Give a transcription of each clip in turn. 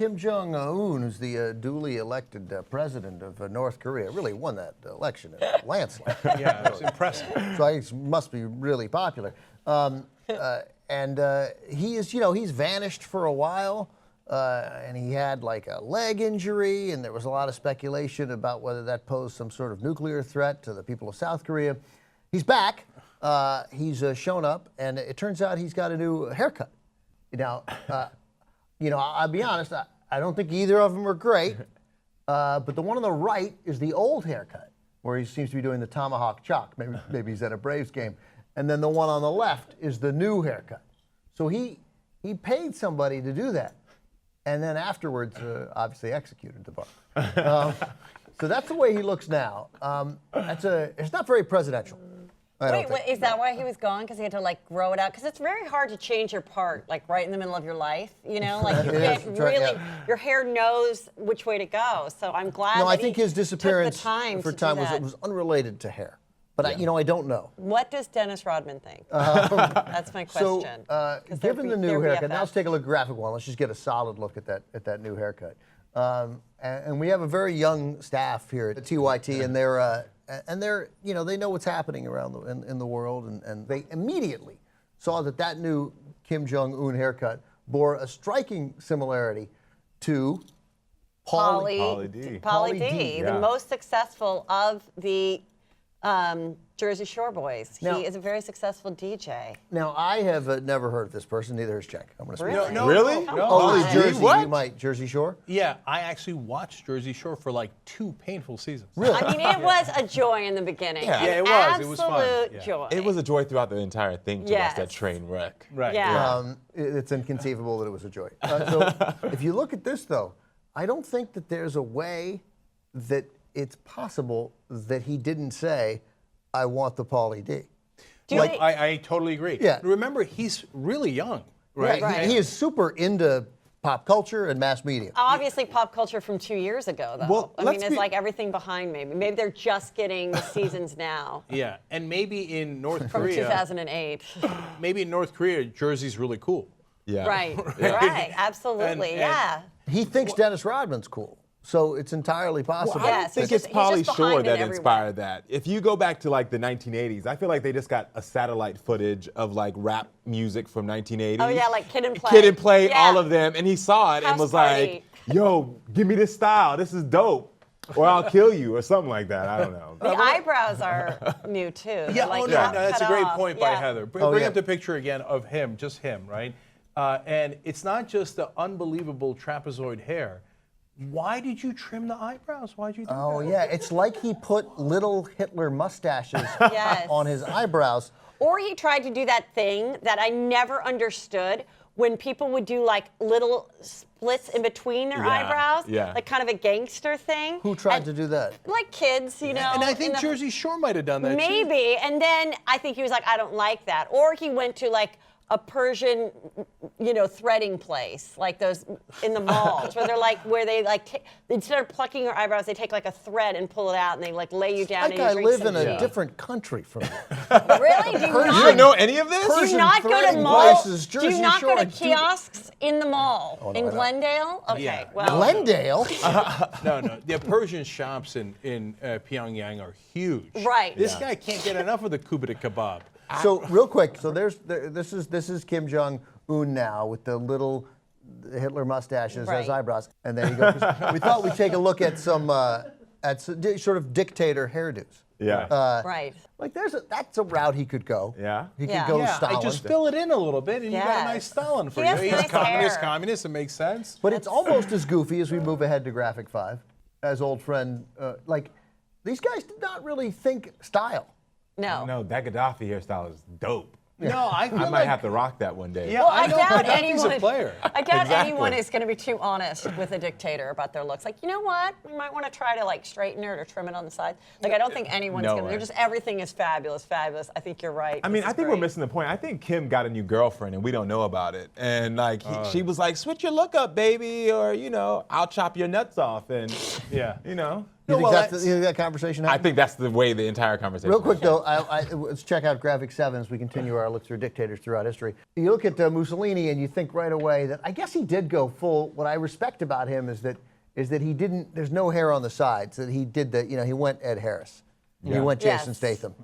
Kim Jong-un, who's the duly elected president of North Korea, really won that election in a landslide. Yeah, it's impressive. So he must be really popular. He is, he's vanished for a while. And he had like a leg injury, and there was a lot of speculation about whether that posed some sort of nuclear threat to the people of South Korea. He's back. He's shown up, and it turns out he's got a new haircut. Now, I'll be honest, I don't think either of them are great, but the one on the right is the old haircut, where he seems to be doing the tomahawk chop. Maybe he's at a Braves game. And then the one on the left is the new haircut. So he paid somebody to do that. And then afterwards, obviously executed the buck. So that's the way he looks now. It's not very presidential. Wait, is that why he was gone? Because he had to like grow it out? Because it's very hard to change your part, like right in the middle of your life. Like you get really, your hair knows which way to go. So I'm glad. No, I think his disappearance for time was unrelated to hair. But I don't know. What does Dennis Rodman think? That's my question. So, given the new haircut, now let's take a look at graphic one. Let's just get a solid look at that new haircut. And we have a very young staff here at TYT, and they're they know what's happening around in the world, and they immediately saw that new Kim Jong-un haircut bore a striking similarity to Pauly D, the most successpeaking of the Jersey Shore boys. He is a very successful DJ. Now, I have never heard of this person. Neither has Cenk. I'm going to speak. Really? No, really? No. Oh, Jersey. What? You might Jersey Shore? Yeah, I actually watched Jersey Shore for like 2 painful seasons. Really? I mean, it was a joy in the beginning. Yeah. Yeah, it was. It was fun. Absolute Yeah. joy. It was a joy throughout the entire thing to watch Yes. that train wreck. Right. Yeah. It's inconceivable that it was a joy. So if you look at this, though, I don't think that there's a way that it's possible that he didn't say, I want the Pauly D. I totally agree. Yeah. Remember, he's really young, right? Right. He is super into pop culture and mass media. Obviously, pop culture from 2 years ago, though. Well, I let's mean, it's be- like everything behind maybe. Maybe they're just getting the seasons now. Yeah, and maybe in North From Korea, 2008. maybe in North Korea, Jersey's really cool. Yeah. Right, absolutely, And- yeah. He thinks Dennis Rodman's cool. So it's entirely possible. Well, I Yes, don't think he's it's just Pauly behind Shore in that every way. inspired that. If you go back to like the 1980s, I feel like they just got a satellite footage of like rap music from 1980s. Oh, yeah, like Kid and Play. Kid and Play, Yeah. all of them. And he saw it and House was Party. like, yo, give me this style. This is dope. Or I'll kill you or something like that. I don't know. The eyebrows are new, too. Yeah, Like, no, half that's a cut great off. point by Yeah. Heather. Bring yeah. up the picture again of him, just him, right? And it's not just the unbelievable trapezoid hair. Why did you trim the eyebrows? Why did you do Oh, that? yeah. It's like he put little Hitler mustaches Yes. on his eyebrows. Or he tried to do that thing that I never understood when people would do like little splits in between their Yeah, eyebrows, yeah. like kind of a gangster thing. Who tried And- to do that? Like kids, you know. And I in think the- Jersey Shore might have done that too. Maybe. And then I think he was like, I don't like that. Or he went to like a Persian, threading place, like those in the malls, where they instead of plucking your eyebrows, they take like a thread and pull it out, and they like lay you down. Like and you I drink live some in a tea. different country from you. Really? Do you You not? didn't know any of this? Do you Persian not go to threading malls? places, Do Jersey you not Shore, go to do- kiosks in the mall no, I in don't. Glendale? Okay, Yeah. well. Glendale? No. The Persian shops in Pyongyang are huge. Right. This guy can't get enough of the kubita kebab. So real quick, so this is Kim Jong-un now with the little Hitler mustaches as Right. eyebrows, and then he goes. We thought we'd take a look at some sort of dictator hairdos. Yeah. Right. Like that's a route he could go. Yeah. He Yeah. could go Yeah, Stalin. I just fill it in a little bit, and you got a nice Yes. Stalin for He you. has He's nice communist, hair. communist. It makes sense. But it's almost as goofy as we move ahead to graphic 5, as old friend. These guys did not really think style. No. No, that Gaddafi hairstyle is dope. No, I feel I like might have to rock that one day. Yeah, Well, I I know, doubt Gaddafi's anyone. a player. I doubt Exactly. anyone is going to be too honest with a dictator about their looks. Like, you know what? We might want to try to like straighten it or trim it on the side. Like, I don't think anyone's No going to. way. They're just everything is fabulous, fabulous. I think you're right. I mean, This I is think we're great. missing the point. I think Kim got a new girlfriend and we don't know about it. And like, she was like, switch your look up, baby, or, I'll chop your nuts off. And, Yeah. No, You think, well, you think that conversation I happened? think that's the way the entire conversation. Real quick, went. though, let's check out graphic 7 as we continue our look through dictators throughout history. You look at Mussolini and you think right away that I guess he did go full. What I respect about him is that he didn't, there's no hair on the sides, that he did the, he went Ed Harris. He went Jason Yes. Statham,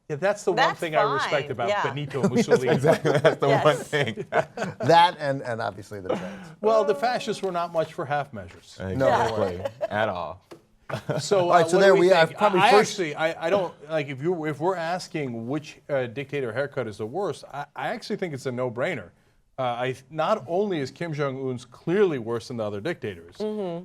Yeah, that's the one That's thing I respect fine, about yeah. Benito Mussolini. Exactly, that's the Yes. one thing. that and obviously the trades. Well, the fascists were not much for half measures. Exactly, at all. So, right, so what there do we have think? probably I first- actually, I don't like if we're asking which dictator haircut is the worst. I actually think it's a no-brainer. Not only is Kim Jong-un's clearly worse than the other dictators,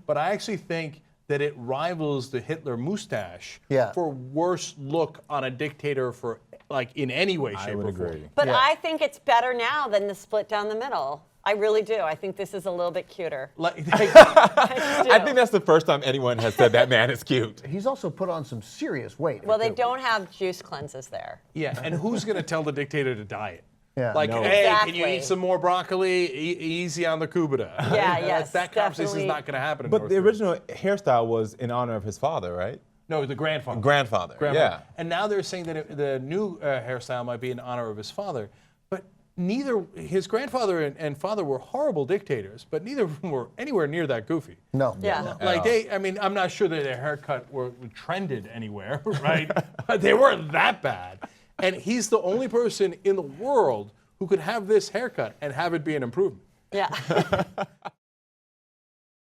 but I actually think that it rivals the Hitler mustache for worst look on a dictator for like in any way, shape, I would or form. agree. But Yeah. I think it's better now than the split down the middle. I really do. I think this is a little bit cuter. Like, I think that's the first time anyone has said that man is cute. He's also put on some serious weight. Well, they don't have juice cleanses there. yeah, and who's going to tell the dictator to diet? Yeah. Like, No. hey, can you Exactly. eat some more broccoli? Easy on the kubita. Yeah, yes, That conversation is definitely. not going to happen. In But North the Korea. original hairstyle was in honor of his father, right? No, the grandfather. Grandfather. Grandfather. Yeah. And now they're saying that the new hairstyle might be in honor of his father. But neither his grandfather and father were horrible dictators, but neither of them were anywhere near that goofy. No. Yeah. Like I'm not sure that their haircut were trended anywhere, right? They weren't that bad. And he's the only person in the world who could have this haircut and have it be an improvement. Yeah.